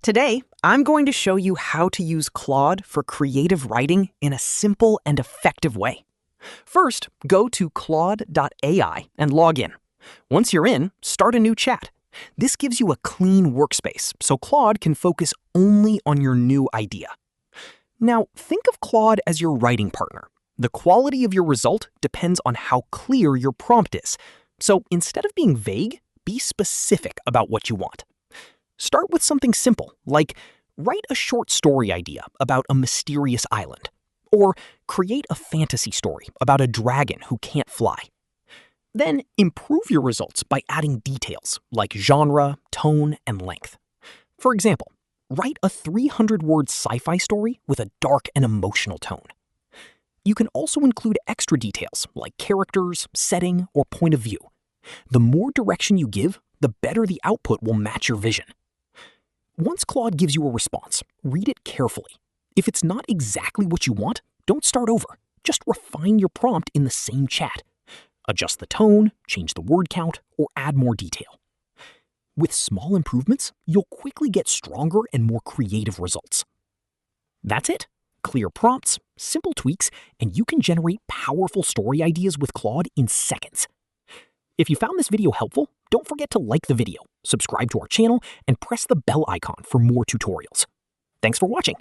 Today, I'm going to show you how to use Claude for creative writing in a simple and effective way. First, go to claude.ai and log in. Once you're in, start a new chat. This gives you a clean workspace, so Claude can focus only on your new idea. Now, think of Claude as your writing partner. The quality of your result depends on how clear your prompt is. So instead of being vague, be specific about what you want. Start with something simple, like write a short story idea about a mysterious island, or create a fantasy story about a dragon who can't fly. Then improve your results by adding details like genre, tone, and length. For example, write a 300-word sci-fi story with a dark and emotional tone. You can also include extra details like characters, setting, or point of view. The more direction you give, the better the output will match your vision. Once Claude gives you a response, read it carefully. If it's not exactly what you want, don't start over. Just refine your prompt in the same chat. Adjust the tone, change the word count, or add more detail. With small improvements, you'll quickly get stronger and more creative results. That's it. Clear prompts, simple tweaks, and you can generate powerful story ideas with Claude in seconds. If you found this video helpful, don't forget to like the video, subscribe to our channel, and press the bell icon for more tutorials. Thanks for watching.